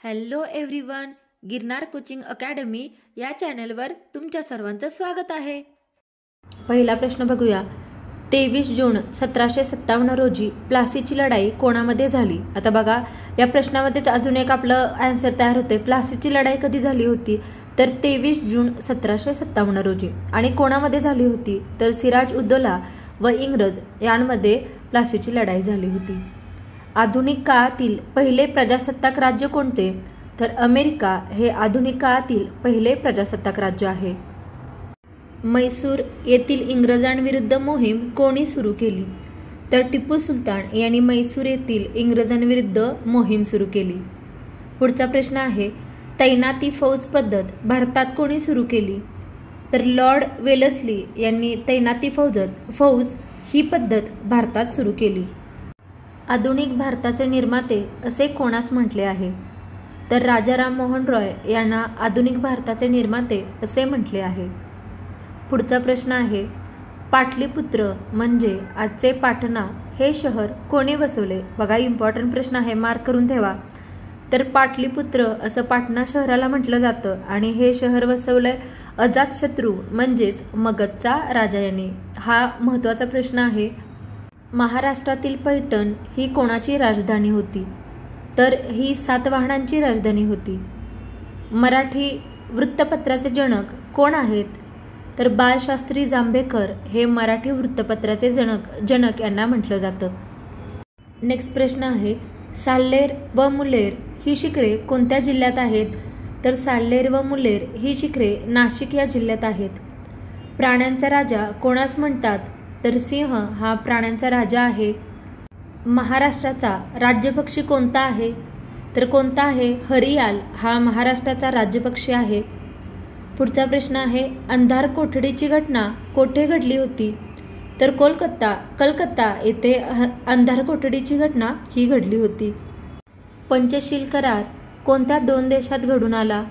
Hello everyone, Girnar coaching academy या चॅनलवर तुमच्या सर्वांचं स्वागत आहे। पहिला प्रश्न बघूया। 23 जून 1757 रोजी प्लासीची लढाई कोणामध्ये झाली? आता बघा, या प्रश्नामध्येच अजून एक आपलं आन्सर तयार होते। प्लासीची लढाई कधी झाली होती? तर 23 जून 1757 रोजी। आणि कोणामध्ये झाली होती? तर सिराज उद्दौला व इंग्रज यांमध्ये प्लासीची लढाई झाली होती। आधुनिक काळातील पहिले प्रजासत्ताक राज्य कोणते? तर अमेरिका हे आधुनिक काळातील पहिले प्रजासत्ताक राज्य आहे। म्हैसूर येथील इंग्रजांविरुद्ध मोहीम कोणी सुरू केली? तर टिपू सुलतान यांनी म्हैसूर येथील इंग्रजांविरुद्ध मोहीम सुरू केली। पुढचा प्रश्न आहे, तैनाती फौज पद्धत भारतात कोणी सुरू केली? तर लॉर्ड वेलस्ली यांनी तैनाती फौज ही पद्धत भारतात सुरू केली। आधुनिक भारताचे निर्माते असे कोणास म्हटले आहे? तर राजा राममोहन रॉय यांना आधुनिक भारताचे निर्माते असे म्हटले आहे। पुढचा प्रश्न आहे, पाटलीपुत्र म्हणजे आजचे पाटणा हे शहर कोणी बसवले? बघा, इम्पॉर्टंट प्रश्न आहे, मार्क करून ठेवा। तर पाटलीपुत्र असं पाटणा शहराला म्हटलं जातं आणि हे शहर बसवलंय अजातशत्रू म्हणजेच मगधचा राजा यांनी। हा महत्त्वाचा प्रश्न आहे। महाराष्ट्रातील पैठण ही कोणाची राजधानी होती? तर ही सातवाहनांची राजधानी होती। मराठी वृत्तपत्राचे जनक कोण आहेत? तर बाळशास्त्री जांभेकर हे मराठी वृत्तपत्राचे जनक यांना म्हटलं जातं। नेक्स्ट प्रश्न आहे, साल्हेर व मुल्हेर ही शिखरे कोणत्या जिल्ह्यात आहेत? तर साल्हेर व मुल्हेर ही शिखरे नाशिक या जिल्ह्यात आहेत। प्राण्यांचा राजा कोणास म्हणतात? तर सिंह हा प्राण्यांचा राजा आहे। महाराष्ट्राचा राज्यपक्षी कोणता आहे? तर कोणता आहे? हरियाल हा महाराष्ट्राचा राज्यपक्षी आहे। पुढचा प्रश्न आहे, अंधार कोठडीची घटना कोठे घडली होती? तर कलकत्ता येथे अंधार कोठडीची घटना ही घडली होती। पंचशील करार कोणत्या दोन देशात घडून आला?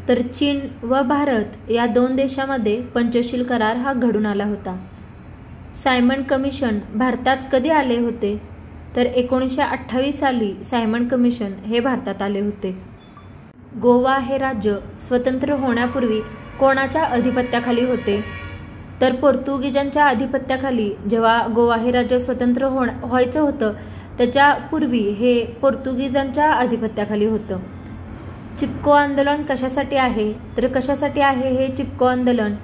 तर चीन व भारत या दोन देशांमध्ये पंचशील करार हा घडून आला होता। सायमन कमिशन भारतात कधी आले होते? तर 1928 साली सायमन कमिशन हे भारतात आले होते। गोवा हे राज्य स्वतंत्र होण्यापूर्वी कोणाच्या अधिपत्याखाली होते? तर पोर्तुगीजांच्या अधिपत्याखाली। जेव्हा गोवा हे राज्य स्वतंत्र व्हायचं होतं त्याच्या पूर्वी हे पोर्तुगीजांच्या अधिपत्याखाली होतं। चिपको आंदोलन कशासाठी आहे? तर कशासाठी आहे हे चिपको आंदोलन?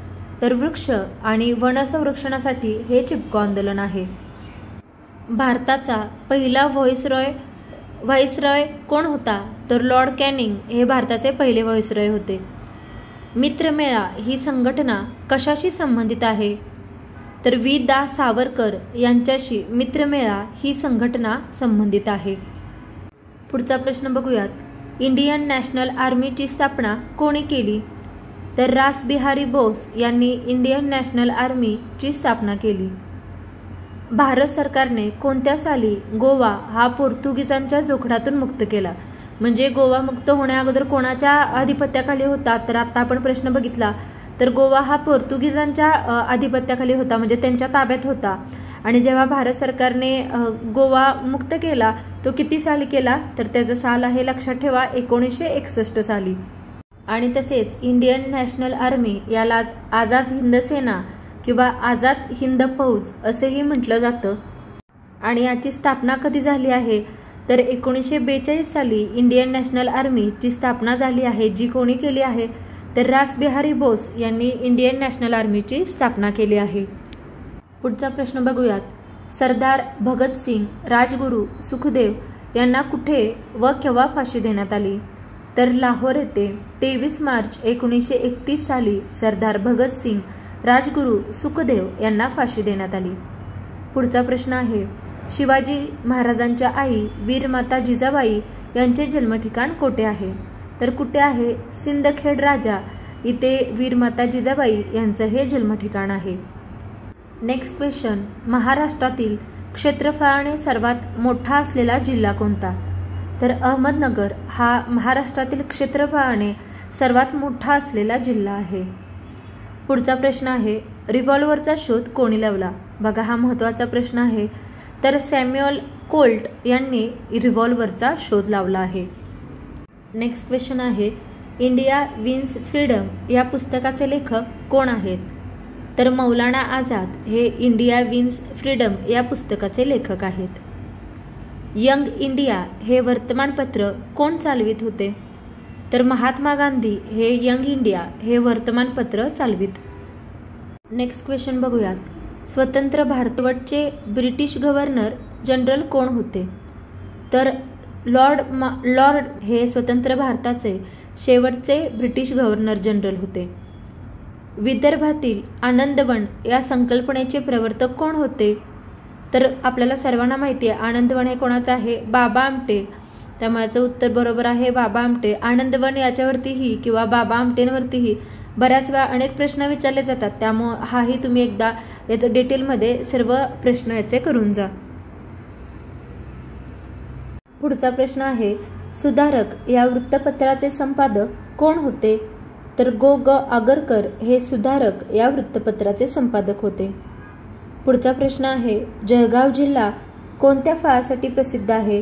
तर वृक्ष आणि वन संरक्षणासाठी हे चिपको आंदोलन आहे। भारताचा पहिला व्हाईसरॉय कोण होता? तर लॉर्ड कॅनिंग हे भारताचे पहिले व्हाईसरॉय होते। मित्रमेळा ही संघटना कशाशी संबंधित आहे? तर वि. दा. सावरकर यांच्याशी मित्रमेळा ही संघटना संबंधित आहे। पुढचा प्रश्न बघूयात, इंडियन नॅशनल आर्मीची स्थापना कोणी केली? तर रासबिहारी बोस यांनी इंडियन नॅशनल आर्मीची स्थापना केली। भारत सरकारने कोणत्या साली गोवा हा पोर्तुगीजांच्या जोखडातून मुक्त केला? म्हणजे गोवा मुक्त होण्या अगोदर कोणाच्या अधिपत्याखाली होता? तर आता आपण प्रश्न बघितला, तर गोवा हा पोर्तुगीजांच्या अधिपत्याखाली होता, म्हणजे त्यांच्या ताब्यात होता। आणि जेव्हा भारत सरकारने गोवा मुक्त केला तो किती साली केला? तर त्याचं साल आहे, लक्षात ठेवा, 1961 साली। आणि तसेच इंडियन नॅशनल आर्मी यालाच आझाद हिंद सेना किंवा आझाद हिंद फौज असेही म्हटलं जातं। आणि याची स्थापना कधी झाली आहे? तर 1942 साली इंडियन नॅशनल आर्मीची स्थापना झाली आहे, जी कोणी केली आहे? तर रासबिहारी बोस यांनी इंडियन नॅशनल आर्मीची स्थापना केली आहे। पुढचा प्रश्न बघूयात, सरदार भगतसिंग, राजगुरू सुखदेव यांना कुठे व केव्हा फाशी देण्यात आली? तर लाहोर येथे 23 मार्च 1931 साली सरदार भगतसिंग, राजगुरू सुखदेव यांना फाशी देण्यात आली। पुढचा प्रश्न आहे, शिवाजी महाराजांच्या आई वीरमाता जिजाबाई यांचे जन्मठिकाण कोठे आहे? तर कुठे आहे? सिंदखेड राजा इथे वीरमाता जिजाबाई यांचं हे जन्मठिकाण आहे। नेक्स्ट क्वेश्चन, महाराष्ट्रातील क्षेत्रफळाने सर्वात मोठा असलेला जिल्हा कोणता? तर अहमदनगर हा महाराष्ट्रातील क्षेत्रफळाने सर्वात मोठा असलेला जिल्हा आहे। पुढचा प्रश्न आहे, रिव्हॉल्व्हरचा शोध कोणी लावला? बघा, हा महत्त्वाचा प्रश्न आहे। तर सॅम्युअल कोल्ट यांनी रिव्हॉल्व्हरचा शोध लावला आहे। नेक्स्ट क्वेश्चन आहे, इंडिया विन्स फ्रीडम या पुस्तकाचे लेखक कोण आहेत? तर मौलाना आझाद हे इंडिया विन्स फ्रीडम या पुस्तकाचे लेखक आहेत. यंग इंडिया हे वर्तमानपत्र कोण चालवित होते? तर महात्मा गांधी हे यंग इंडिया हे वर्तमानपत्र चालवित. नेक्स्ट क्वेश्चन बघूयात, स्वतंत्र भारतवटचे ब्रिटिश गव्हर्नर जनरल कोण होते? तर लॉर्ड हे स्वतंत्र भारताचे शेवटचे ब्रिटिश गव्हर्नर जनरल होते. विदर्भातील आनंदवन या संकल्पनेचे प्रवर्तक कोण होते? तर आपल्याला सर्वांना माहिती आहे आनंदवन हे कोणाचं आहे? बाबा आमटे. त्यामुळे याचं उत्तर बरोबर आहे बाबा आमटे. आनंदवन याच्यावरतीही किंवा बाबा आमटेंवरतीही बऱ्याच वेळा अनेक प्रश्न विचारले जातात, त्यामुळे हाही तुम्ही एकदा याचं डिटेलमध्ये सर्व प्रश्न याचे करून जा. पुढचा प्रश्न आहे, सुधारक या वृत्तपत्राचे संपादक कोण होते? तर गो ग आगरकर हे सुधारक या वृत्तपत्राचे संपादक होते. पुढचा प्रश्न आहे, जळगाव जिल्हा कोणत्या फळासाठी प्रसिद्ध आहे?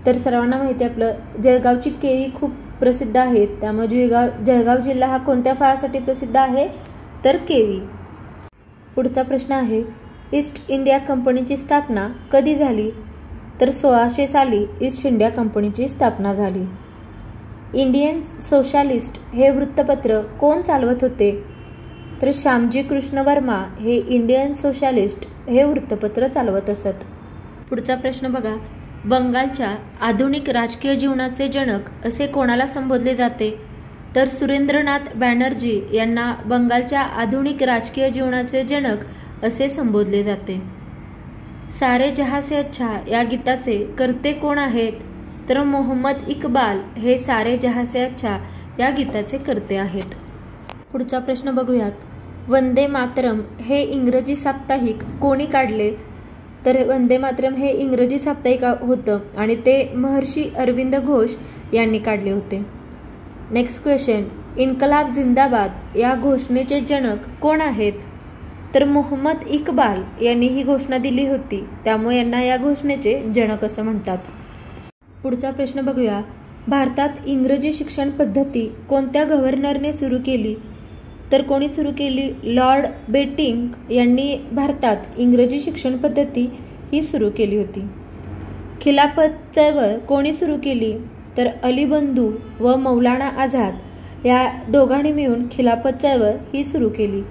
तर सर्वांना माहिती आहे आपलं जळगावची केळी खूप प्रसिद्ध आहेत, त्यामुळे जळगाव जिल्हा हा कोणत्या फळासाठी प्रसिद्ध आहे? तर केळी. पुढचा प्रश्न आहे, ईस्ट इंडिया कंपनीची स्थापना कधी झाली? तर 1600 साली ईस्ट इंडिया कंपनीची स्थापना झाली. इंडियन सोशलिस्ट हे वृत्तपत्र कोण चालवत होते? तर श्यामजी कृष्ण वर्मा हे इंडियन सोशलिस्ट हे वृत्तपत्र चालवत असत. पुढचा प्रश्न बघा, बंगालच्या आधुनिक राजकीय जीवनाचे जनक असे कोणाला संबोधले जाते? तर सुरेंद्रनाथ बॅनर्जी यांना बंगालच्या आधुनिक राजकीय जीवनाचे जनक असे संबोधले जाते. सारे जहां से अच्छा या गीताचे कर्ते कोण आहेत? तर मोहम्मद इक्बाल हे सारे जहां से अच्छा या गीताचे कर्ते आहेत. पुढचा प्रश्न बघूयात, वंदे मातरम हे इंग्रजी साप्ताहिक कोणी काढले? तर वंदे मातरम हे इंग्रजी साप्ताहिक होतं आणि ते महर्षी अरविंद घोष यांनी काढले होते. नेक्स्ट क्वेश्चन, इन्कलाब जिंदाबाद या घोषणेचे जनक कोण आहेत? तर मोहम्मद इक्बाल यांनी ही घोषणा दिली होती, त्यामुळे यांना या घोषणेचे जनक असं म्हणतात. पुढचा प्रश्न बघूया, भारतात इंग्रजी शिक्षण पद्धती कोणत्या गव्हर्नरने सुरू केली? तर कोणी सुरू केली? लॉर्ड बेटिंक यांनी भारतात इंग्रजी शिक्षण पद्धती ही सुरू केली होती. खिलाफत चळवळ कोणी सुरू केली? तर अली बंधू व मौलाना आझाद या दोघांनी मिळून खिलाफत चळवळ ही सुरू केली.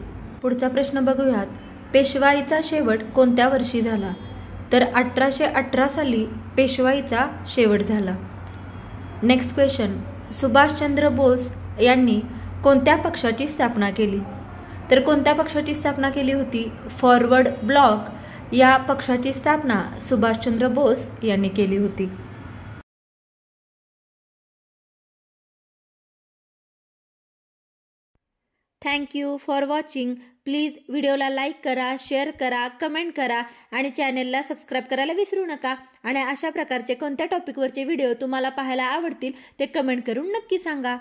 पुढचा प्रश्न बघूयात, पेशवाईचा शेवट कोणत्या वर्षी झाला? तर 1818 साली पेशवाईचा शेवट झाला. नेक्स्ट क्वेश्चन, सुभाषचंद्र बोस यांनी कोणत्या पक्षाची स्थापना केली? तर कोणत्या पक्षाची स्थापना केली होती? फॉरवर्ड ब्लॉक या पक्षाची स्थापना सुभाषचंद्र बोस यांनी केली होती. Thank you for watching. Please व्हिडिओला लाईक करा, शेअर करा, कमेंट करा आणि चॅनलला सबस्क्राईब करायला विसरू नका. आणि अशा प्रकारचे कोणत्या टॉपिकवरचे व्हिडिओ तुम्हाला पाहायला आवडतील ते कमेंट करून नक्की सांगा.